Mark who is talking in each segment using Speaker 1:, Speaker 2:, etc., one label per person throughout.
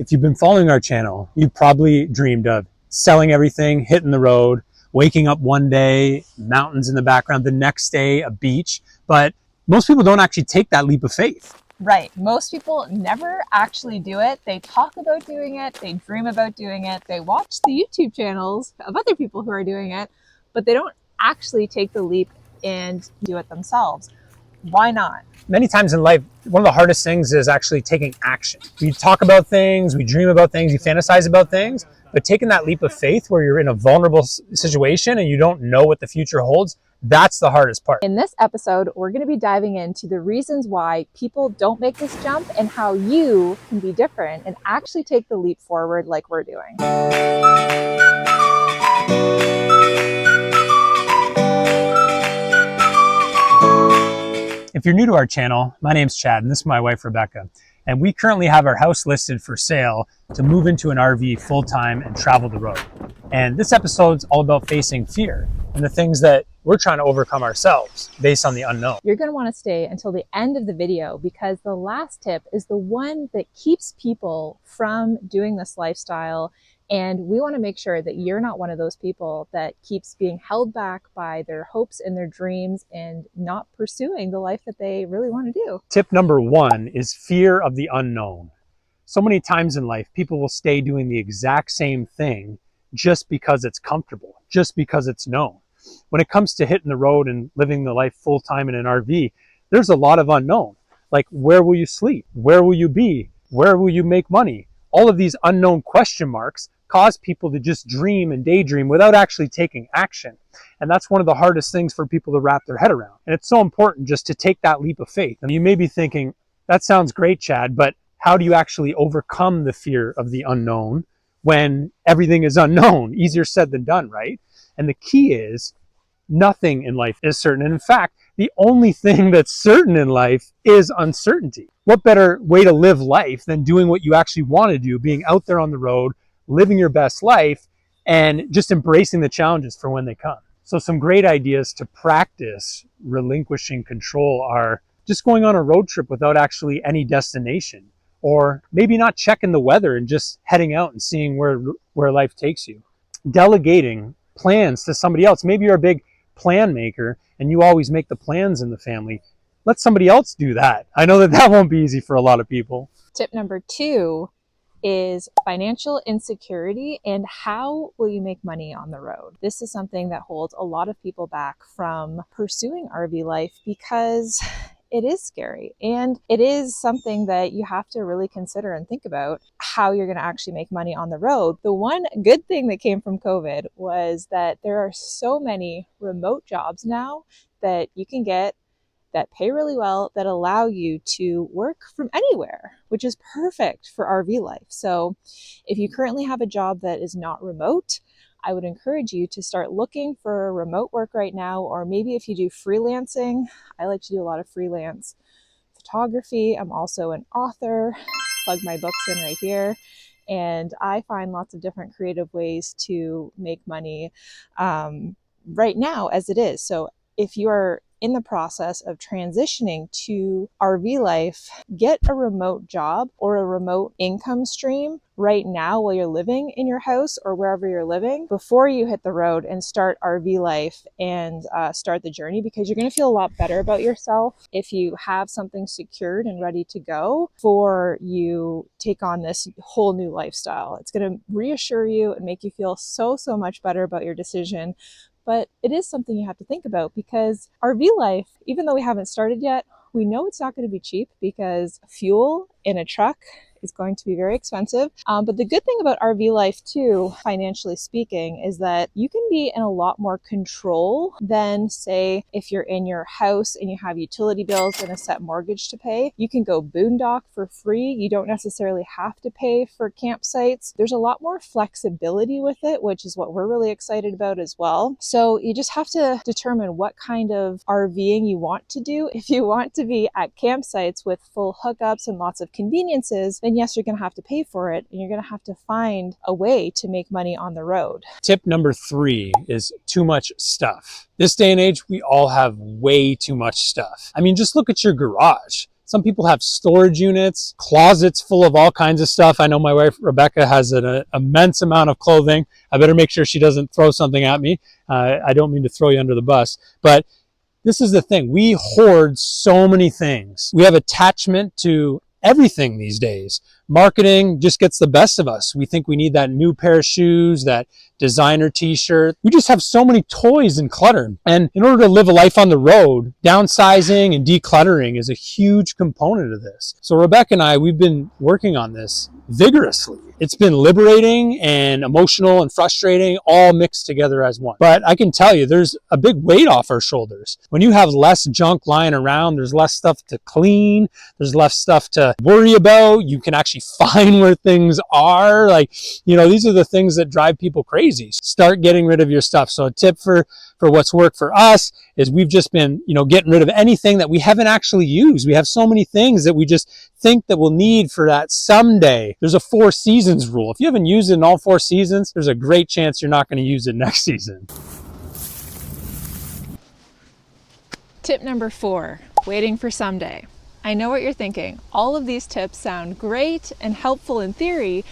Speaker 1: If you've been following our channel, you've probably dreamed of selling everything, hitting the road, waking up one day, mountains in the background, the next day, a beach. But most people don't actually take that leap of faith.
Speaker 2: Right. Most people never actually do it. They talk about doing it. They dream about doing it. They watch the YouTube channels of other people who are doing it, but they don't actually take the leap and do it themselves. Why not?
Speaker 1: Many times in life, one of the hardest things is actually taking action. We talk about things, we dream about things, you fantasize about things, but taking that leap of faith where you're in a vulnerable situation and you don't know what the future holds, that's the hardest part.
Speaker 2: In this episode, we're going to be diving into the reasons why people don't make this jump and how you can be different and actually take the leap forward like we're doing.
Speaker 1: If you're new to our channel, my name's Chad and this is my wife, Rebecca. And we currently have our house listed for sale to move into an RV full-time and travel the road. And this episode's all about facing fear and the things that we're trying to overcome ourselves based on the unknown.
Speaker 2: You're going to want to stay until the end of the video because the last tip is the one that keeps people from doing this lifestyle. And we want to make sure that you're not one of those people that keeps being held back by their hopes and their dreams and not pursuing the life that they really want to do.
Speaker 1: Tip number one is fear of the unknown. So many times in life, people will stay doing the exact same thing just because it's comfortable, just because it's known. When it comes to hitting the road and living the life full-time in an RV, there's a lot of unknown. Like, where will you sleep? Where will you be? Where will you make money? All of these unknown question marks cause people to just dream and daydream without actually taking action. And that's one of the hardest things for people to wrap their head around. And it's so important just to take that leap of faith. And you may be thinking, that sounds great, Chad, but how do you actually overcome the fear of the unknown when everything is unknown? Easier said than done, right? And the key is nothing in life is certain. And in fact, the only thing that's certain in life is uncertainty. What better way to live life than doing what you actually want to do, being out there on the road, living your best life, and just embracing the challenges for when they come. So some great ideas to practice relinquishing control are just going on a road trip without actually any destination, or maybe not checking the weather and just heading out and seeing where life takes you. Delegating plans to somebody else. Maybe you're a big plan maker and you always make the plans in the family. Let somebody else do that. I know that won't be easy for a lot of people.
Speaker 2: Tip number two is financial insecurity and how will you make money on the road. This is something that holds a lot of people back from pursuing RV life because it is scary and it is something that you have to really consider and think about how you're going to actually make money on the road. The one good thing that came from COVID was that there are so many remote jobs now that you can get that pay really well, that allow you to work from anywhere, which is perfect for RV life. So if you currently have a job that is not remote, I would encourage you to start looking for remote work right now, or maybe if you do freelancing. I like to do a lot of freelance photography. I'm also an author, plug my books in right here. And I find lots of different creative ways to make money right now as it is. So if you are in the process of transitioning to RV life, get a remote job or a remote income stream right now while you're living in your house or wherever you're living before you hit the road and start RV life and start the journey, because you're going to feel a lot better about yourself if you have something secured and ready to go before you take on this whole new lifestyle. It's going to reassure you and make you feel so much better about your decision. But it is something you have to think about, because RV life, even though we haven't started yet, we know it's not going to be cheap because fuel in a truck is going to be very expensive. But the good thing about RV life too, financially speaking, is that you can be in a lot more control than, say, if you're in your house and you have utility bills and a set mortgage to pay. You can go boondock for free. You don't necessarily have to pay for campsites. There's a lot more flexibility with it, which is what we're really excited about as well. So you just have to determine what kind of RVing you want to do. If you want to be at campsites with full hookups and lots of conveniences, then yes, you're going to have to pay for it, and you're going to have to find a way to make money on the road.
Speaker 1: Tip number three is too much stuff. This day and age, we all have way too much stuff. I mean, just look at your garage. Some people have storage units, closets full of all kinds of stuff. I know my wife, Rebecca, has an immense amount of clothing. I better make sure she doesn't throw something at me. I don't mean to throw you under the bus, but this is the thing. We hoard so many things. We have attachment to everything these days. Marketing just gets the best of us. We think we need that new pair of shoes, that designer t-shirt. We just have so many toys and clutter. And in order to live a life on the road, downsizing and decluttering is a huge component of this. So Rebecca and I, we've been working on this vigorously. It's been liberating and emotional and frustrating, all mixed together as one. But I can tell you, there's a big weight off our shoulders. When you have less junk lying around, there's less stuff to clean, there's less stuff to worry about. You can actually find where things are. Like, these are the things that drive people crazy. Start getting rid of your stuff. So a tip for what's worked for us is we've just been, getting rid of anything that we haven't actually used. We have so many things that we just think that we'll need for that someday. There's a 4 seasons rule. If you haven't used it in all 4 seasons, there's a great chance you're not going to use it next season.
Speaker 2: Tip number 4, waiting for someday. I know what you're thinking. All of these tips sound great and helpful in theory,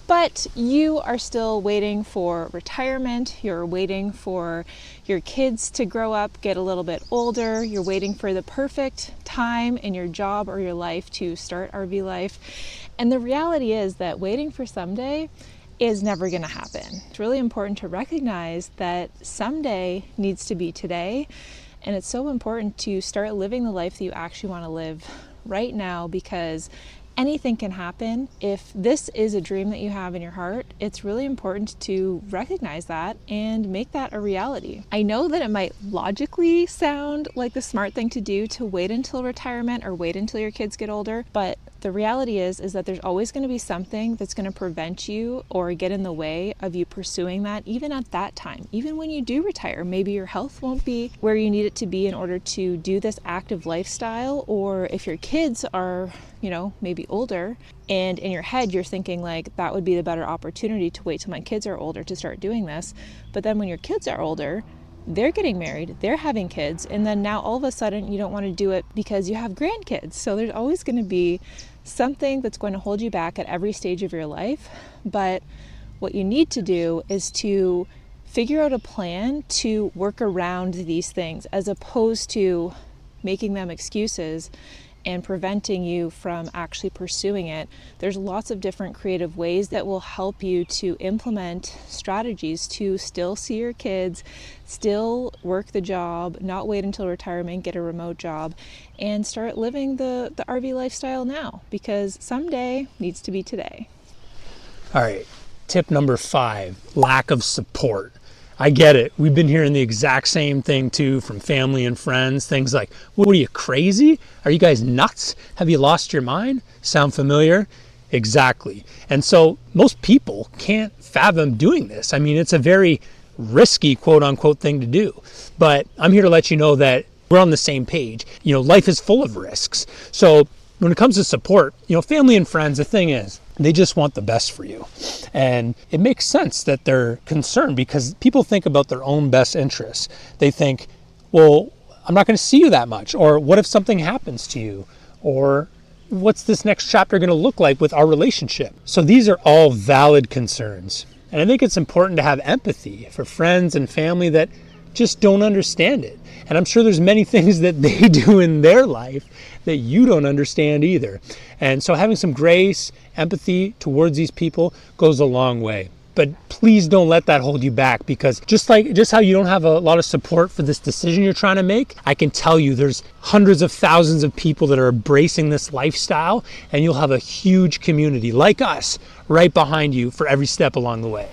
Speaker 2: but you are still waiting for retirement. You're waiting for your kids to grow up, get a little bit older. You're waiting for the perfect time in your job or your life to start RV life. And the reality is that waiting for someday is never going to happen. It's really important to recognize that someday needs to be today. And it's so important to start living the life that you actually want to live right now, because anything can happen. If this is a dream that you have in your heart, it's really important to recognize that and make that a reality. I know that it might logically sound like the smart thing to do to wait until retirement or wait until your kids get older, but the reality is that there's always going to be something that's going to prevent you or get in the way of you pursuing that, even at that time. Even when you do retire, maybe your health won't be where you need it to be in order to do this active lifestyle, or if your kids are, maybe older, and in your head you're thinking like, that would be the better opportunity to wait till my kids are older to start doing this. But then when your kids are older, they're getting married, they're having kids, and then now all of a sudden you don't want to do it because you have grandkids. So there's always going to be something that's going to hold you back at every stage of your life. But what you need to do is to figure out a plan to work around these things, as opposed to making them excuses and preventing you from actually pursuing it. There's lots of different creative ways that will help you to implement strategies to still see your kids, still work the job, not wait until retirement, get a remote job, and start living the RV lifestyle now, because someday needs to be today.
Speaker 1: All right, tip number 5, lack of support. I get it. We've been hearing the exact same thing too from family and friends. Things like, what are you, crazy? Are you guys nuts? Have you lost your mind? Sound familiar? Exactly. And so most people can't fathom doing this. I mean, it's a very risky, quote unquote, thing to do. But I'm here to let you know that we're on the same page. Life is full of risks. So when it comes to support, family and friends, the thing is, they just want the best for you. And it makes sense that they're concerned, because people think about their own best interests. They think, well, I'm not going to see you that much. Or what if something happens to you? Or what's this next chapter going to look like with our relationship? So these are all valid concerns. And I think it's important to have empathy for friends and family that just don't understand it. And I'm sure there's many things that they do in their life that you don't understand either. And so having some grace, empathy towards these people goes a long way. But please don't let that hold you back, because just how you don't have a lot of support for this decision you're trying to make, I can tell you there's hundreds of thousands of people that are embracing this lifestyle, and you'll have a huge community like us right behind you for every step along the way.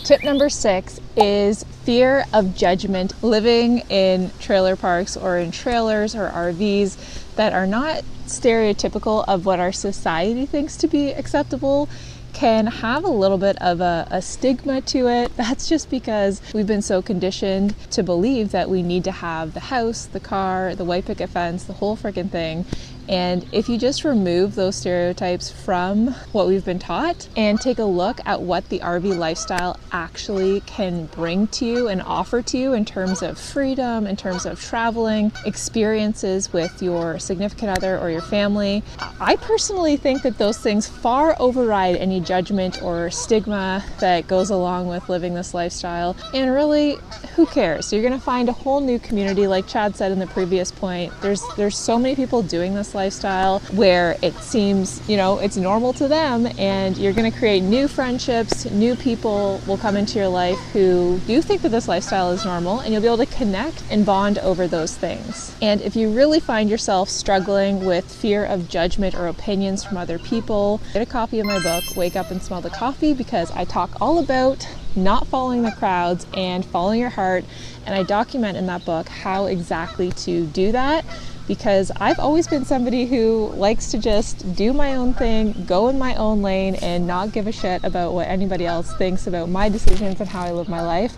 Speaker 2: Tip number 6 is fear of judgment. Living in trailer parks or in trailers or RVs that are not stereotypical of what our society thinks to be acceptable can have a little bit of a stigma to it. That's just because we've been so conditioned to believe that we need to have the house, the car, the white picket fence, the whole freaking thing. And if you just remove those stereotypes from what we've been taught and take a look at what the RV lifestyle actually can bring to you and offer to you in terms of freedom, in terms of traveling, experiences with your significant other or your family, I personally think that those things far override any judgment or stigma that goes along with living this lifestyle. And really, who cares? You're going to find a whole new community. Like Chad said in the previous point, there's so many people doing this lifestyle where it seems, you know, it's normal to them, and you're going to create new friendships. New people will come into your life who do think that this lifestyle is normal, and you'll be able to connect and bond over those things. And if you really find yourself struggling with fear of judgment or opinions from other people, get a copy of my book, Wake Up and Smell the Coffee, because I talk all about not following the crowds and following your heart. And I document in that book how exactly to do that, because I've always been somebody who likes to just do my own thing, go in my own lane, and not give a shit about what anybody else thinks about my decisions and how I live my life.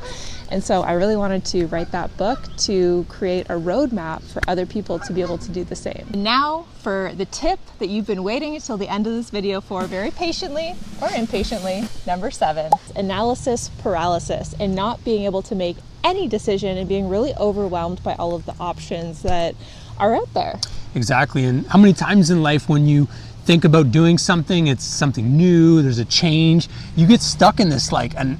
Speaker 2: And so I really wanted to write that book to create a roadmap for other people to be able to do the same. And now for the tip that you've been waiting until the end of this video for, very patiently or impatiently, number 7, analysis paralysis, and not being able to make any decision and being really overwhelmed by all of the options that are out there.
Speaker 1: Exactly. And how many times in life when you think about doing something, it's something new, there's a change, you get stuck in this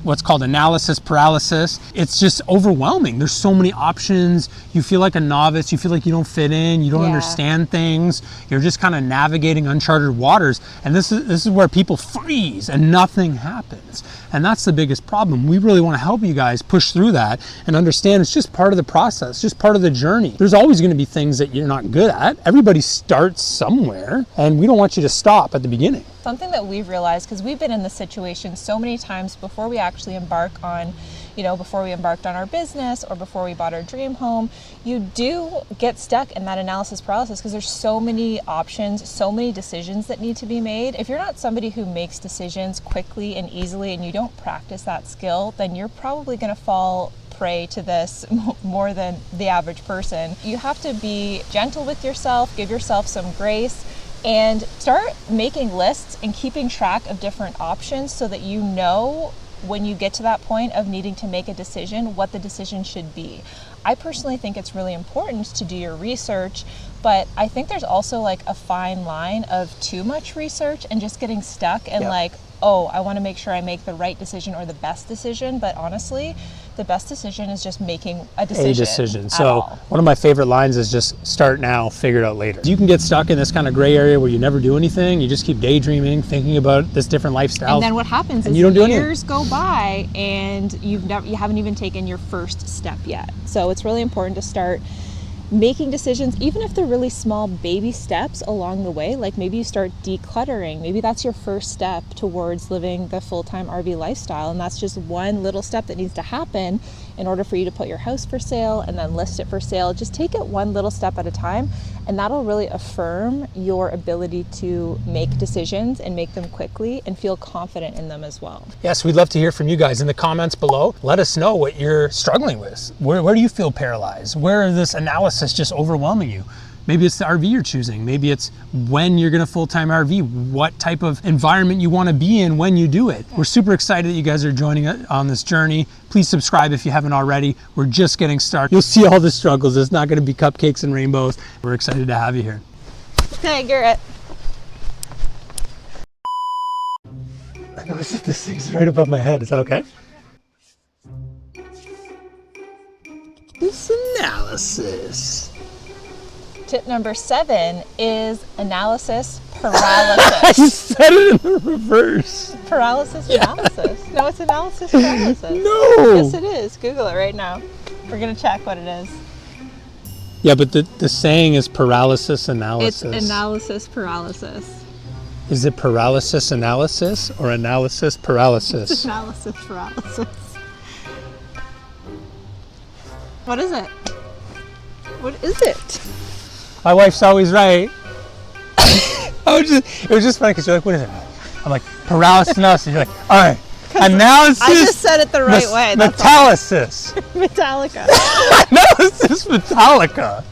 Speaker 1: what's called analysis paralysis. It's just overwhelming. There's so many options. You feel like a novice. You feel like you don't fit in. You don't understand things. You're just kind of navigating uncharted waters. And this is where people freeze and nothing happens. And that's the biggest problem. We really want to help you guys push through that and understand it's just part of the process, just part of the journey. There's always going to be things that you're not good at. Everybody starts somewhere, and we don't want you to stop at the beginning.
Speaker 2: Something that we've realized, because we've been in this situation so many times before we actually embark on, before we embarked on our business or before we bought our dream home, you do get stuck in that analysis paralysis because there's so many options, so many decisions that need to be made. If you're not somebody who makes decisions quickly and easily, and you don't practice that skill, then you're probably going to fall prey to this more than the average person. You have to be gentle with yourself, give yourself some grace, and start making lists and keeping track of different options so that you know when you get to that point of needing to make a decision, what the decision should be. I personally think it's really important to do your research, but I think there's also a fine line of too much research and just getting stuck and oh, I want to make sure I make the right decision or the best decision. But honestly, the best decision is just making a decision.
Speaker 1: So one of my favorite lines is just start now, figure it out later. You can get stuck in this kind of gray area where you never do anything. You just keep daydreaming, thinking about this different lifestyle.
Speaker 2: And then what happens is years go by and you haven't even taken your first step yet. So it's really important to start making decisions, even if they're really small baby steps along the way. Like maybe you start decluttering. Maybe that's your first step towards living the full-time RV lifestyle, and that's just one little step that needs to happen in order for you to put your house for sale and then list it for sale. Just take it one little step at a time, and that'll really affirm your ability to make decisions and make them quickly and feel confident in them as well.
Speaker 1: Yes, we'd love to hear from you guys in the comments below. Let us know what you're struggling with. Where do you feel paralyzed? Where is this analysis just overwhelming you? Maybe it's the RV you're choosing. Maybe it's when you're gonna full-time RV, what type of environment you wanna be in when you do it. We're super excited that you guys are joining us on this journey. Please subscribe if you haven't already. We're just getting started. You'll see all the struggles. It's not gonna be cupcakes and rainbows. We're excited to have you here.
Speaker 2: Hey, Garrett.
Speaker 1: I noticed that this thing's right above my head. Is that okay? This analysis.
Speaker 2: Tip number 7 is analysis paralysis.
Speaker 1: You said it in the reverse.
Speaker 2: Paralysis analysis. No, it's analysis paralysis.
Speaker 1: No.
Speaker 2: Yes, it is. Google it right now. We're going to check what it is.
Speaker 1: Yeah, but the saying is paralysis analysis.
Speaker 2: It's analysis paralysis.
Speaker 1: Is it paralysis analysis or analysis paralysis?
Speaker 2: It's analysis paralysis. What is it? What is it?
Speaker 1: My wife's always right. It was just funny because you're like, what is it? I'm like, paralysis analysis. You're like, all right, analysis.
Speaker 2: I just said it the right way.
Speaker 1: Metallicis.
Speaker 2: Metallica.
Speaker 1: Analysis Metallica.